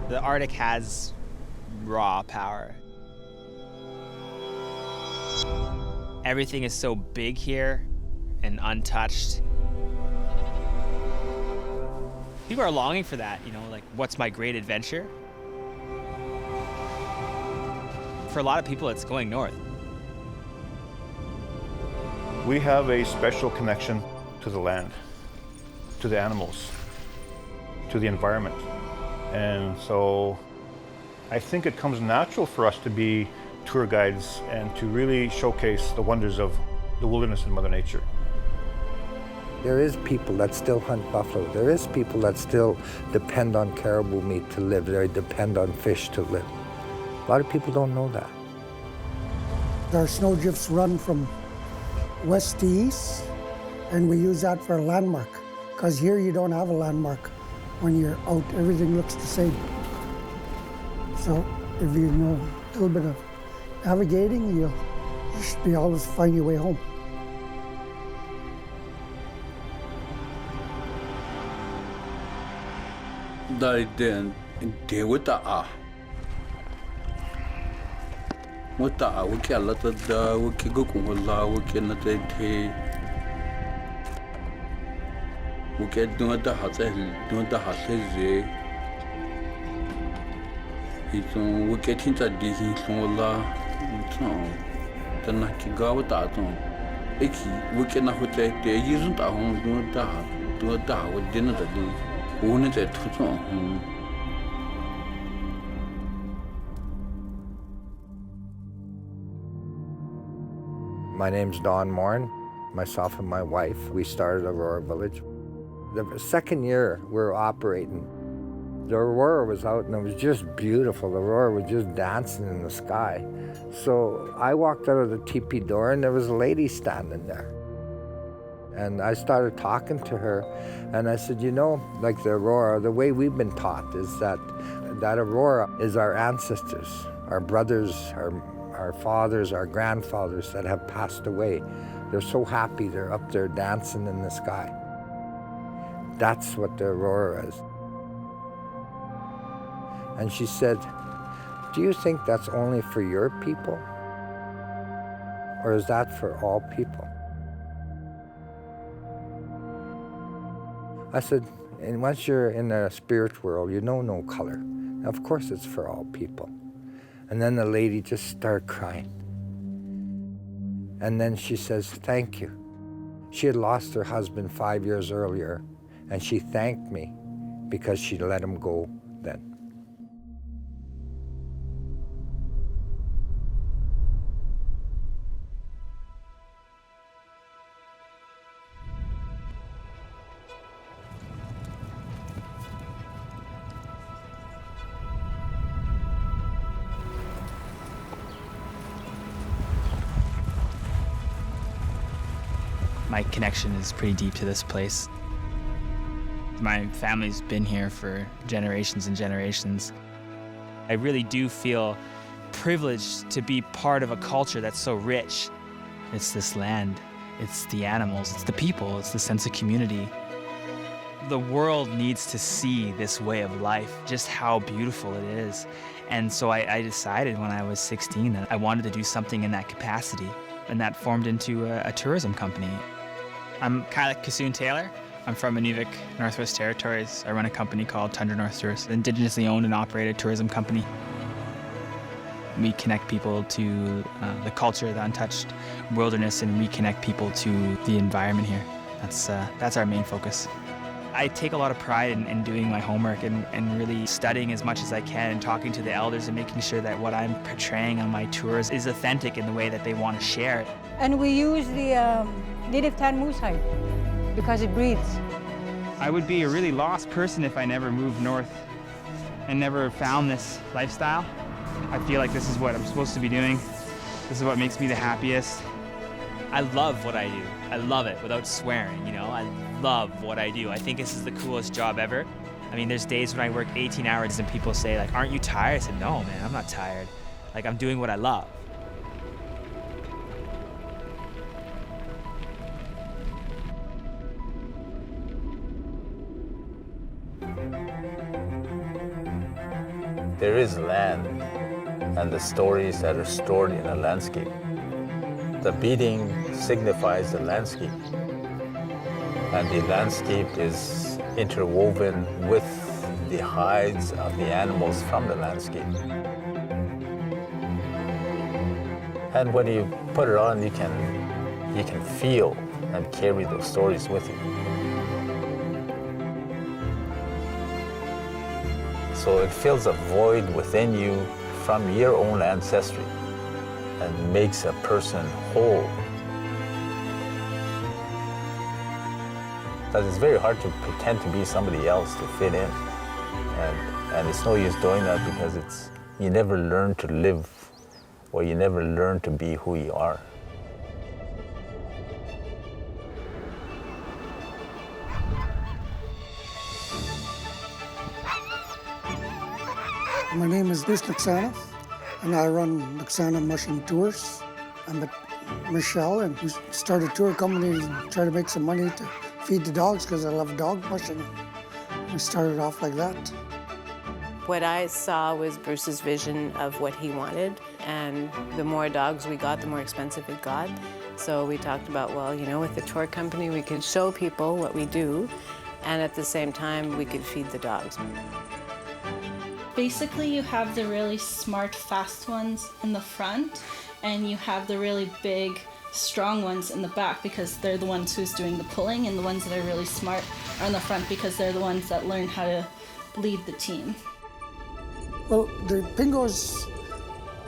The Arctic has raw power. Everything is so big here and untouched. People are longing for that, like, what's my great adventure? For a lot of people, it's going north. We have a special connection to the land, to the animals, to the environment. And so I think it comes natural for us to be tour guides and to really showcase the wonders of the wilderness and Mother Nature. There is people that still hunt buffalo. There is people that still depend on caribou meat to live. They depend on fish to live. A lot of people don't know that. Our snow drifts run from west to east, and we use that for a landmark, because here you don't have a landmark. When you're out, everything looks the same. So if you know a little bit of navigating, you should be able to find your way home. Wata wiki alata da wiki gukungola wiki na te wiki dunga hatse itong wiki tinta di hingola itong tana ki gawa ta tong eki wiki na hote te yizun ta hong dunga da wadina da di une te tutong. My name's Don Morin. Myself and my wife, we started Aurora Village. The second year we were operating, the Aurora was out and it was just beautiful. The Aurora was just dancing in the sky. So I walked out of the teepee door and there was a lady standing there. And I started talking to her and I said, like the Aurora, the way we've been taught is that Aurora is our ancestors, our brothers, our fathers, our grandfathers that have passed away. They're so happy they're up there dancing in the sky. That's what the Aurora is. And she said, do you think that's only for your people? Or is that for all people? I said, and once you're in the spirit world, you know no color. Of course it's for all people. And then the lady just started crying. And then she says, thank you. She had lost her husband 5 years earlier, and she thanked me because she let him go then. My connection is pretty deep to this place. My family's been here for generations and generations. I really do feel privileged to be part of a culture that's so rich. It's this land, it's the animals, it's the people, it's the sense of community. The world needs to see this way of life, just how beautiful it is. And so I decided when I was 16 that I wanted to do something in that capacity, and that formed into a tourism company. I'm Kyle Kassoon Taylor. I'm from Inuvik, Northwest Territories. I run a company called Tundra North Tours, an indigenously owned and operated tourism company. We connect people to the culture, the untouched wilderness, and reconnect people to the environment here. That's our main focus. I take a lot of pride in doing my homework and really studying as much as I can and talking to the elders and making sure that what I'm portraying on my tours is authentic in the way that they want to share it. And we use the native tan moose hide because it breathes. I would be a really lost person if I never moved north and never found this lifestyle. I feel like this is what I'm supposed to be doing. This is what makes me the happiest. I love what I do. I love it without swearing, I love what I do. I think this is the coolest job ever. I mean, there's days when I work 18 hours and people say, like, aren't you tired? I said, no, man, I'm not tired. Like, I'm doing what I love. There is land and the stories that are stored in a landscape. The beading signifies the landscape, and the landscape is interwoven with the hides of the animals from the landscape. And when you put it on, you can feel and carry those stories with you. So it fills a void within you from your own ancestry and makes a person whole. Because it's very hard to pretend to be somebody else to fit in. And it's no use doing that because you never learn to live or you never learn to be who you are. My name is Bruce Naxana, and I run Naxana Mushing Tours. I'm with Michelle, and we started a tour company to try to make some money to feed the dogs because I love dog mushing. We started off like that. What I saw was Bruce's vision of what he wanted, and the more dogs we got, the more expensive it got. So we talked about, well, you know, with the tour company, we could show people what we do, and at the same time, we could feed the dogs. Basically, you have the really smart, fast ones in the front, and you have the really big, strong ones in the back because they're the ones who's doing the pulling, and the ones that are really smart are in the front because they're the ones that learn how to lead the team. Well, the pingos,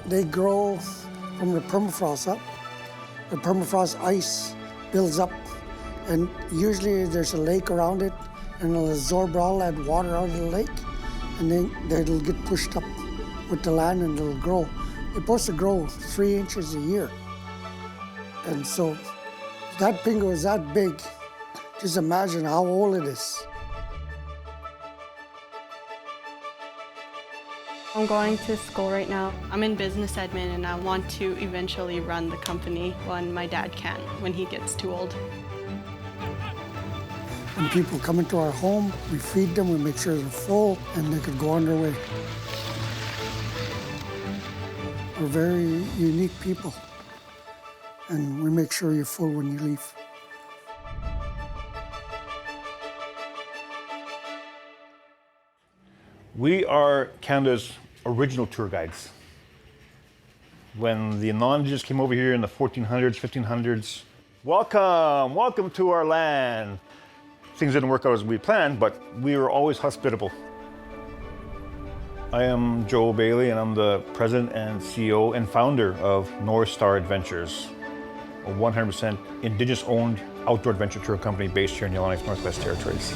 they grow from the permafrost up. The permafrost ice builds up, and usually there's a lake around it, and it'll absorb all that water out of the lake, and then it'll get pushed up with the land and it'll grow. It's supposed to grow 3 inches a year. And so if that pingo is that big, just imagine how old it is. I'm going to school right now. I'm in business admin and I want to eventually run the company when my dad can, when he gets too old. When people come into our home, we feed them, we make sure they're full, and they could go on their way. We're very unique people, and we make sure you're full when you leave. We are Canada's original tour guides. When the non-Indigenous came over here in the 1400s, 1500s, welcome to our land. Things didn't work out as we planned, but we were always hospitable. I am Joe Bailey, and I'm the president and CEO and founder of North Star Adventures, a 100% Indigenous-owned outdoor adventure tour company based here in Yellowknife, Northwest Territories.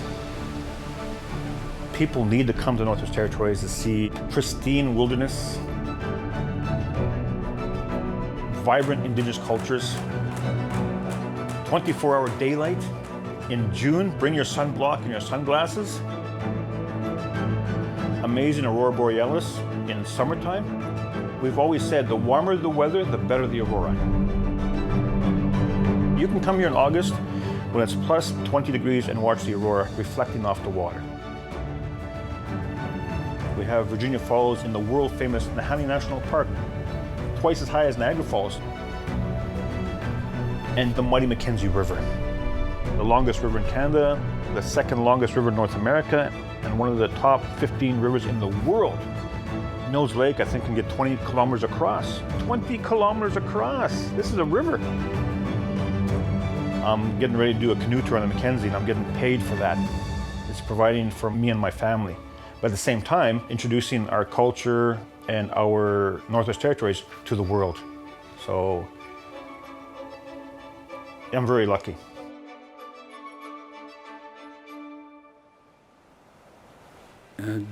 People need to come to Northwest Territories to see pristine wilderness, vibrant Indigenous cultures, 24-hour daylight. In June, bring your sunblock and your sunglasses. Amazing Aurora Borealis in summertime. We've always said the warmer the weather, the better the Aurora. You can come here in August when it's plus 20 degrees and watch the Aurora reflecting off the water. We have Virginia Falls in the world-famous Nahanni National Park, twice as high as Niagara Falls, and the mighty Mackenzie River, the longest river in Canada, the second longest river in North America, and one of the top 15 rivers in the world. Mills Lake, I think, can get 20 kilometers across. 20 kilometers across! This is a river. I'm getting ready to do a canoe tour on the Mackenzie, and I'm getting paid for that. It's providing for me and my family. But at the same time, introducing our culture and our Northwest Territories to the world. So I'm very lucky.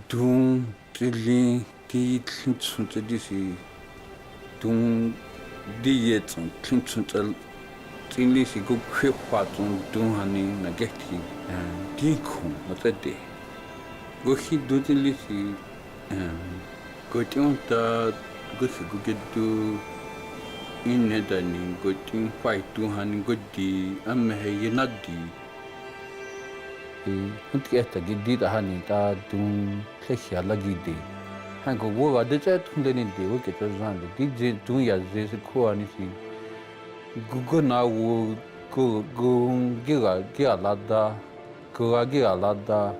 Dung tili ki tlinchunta disi dung dieton tlinchunta tili si go kwepaton dung hani nageti dikun matade go hi dudili si go tionta go si go gedu inedani go tin pai dung hani go di amhe yenadi Untuk kita gidi dah ni ta dung kekya lagi di 한국 뭐가 대체 통되는데 왜 이렇게 저러는데 디제 중이야 제스 코아니시 그거 나고 그 기가 라다 그가 기가 라다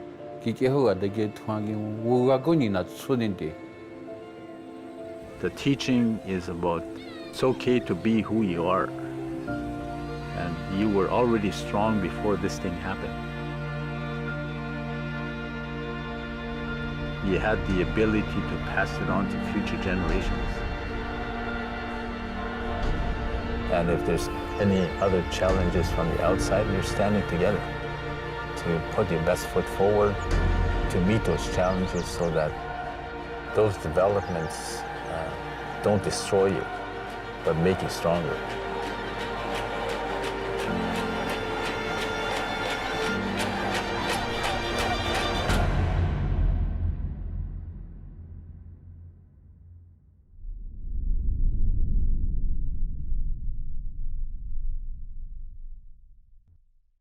기계 허가 되게 통하기 뭐가 거니나 손인데. The teaching is about it's okay to be who you are. And you were already strong before this thing happened. You had the ability to pass it on to future generations. And if there's any other challenges from the outside, you're standing together to put your best foot forward, to meet those challenges so that those developments don't destroy you, but make you stronger.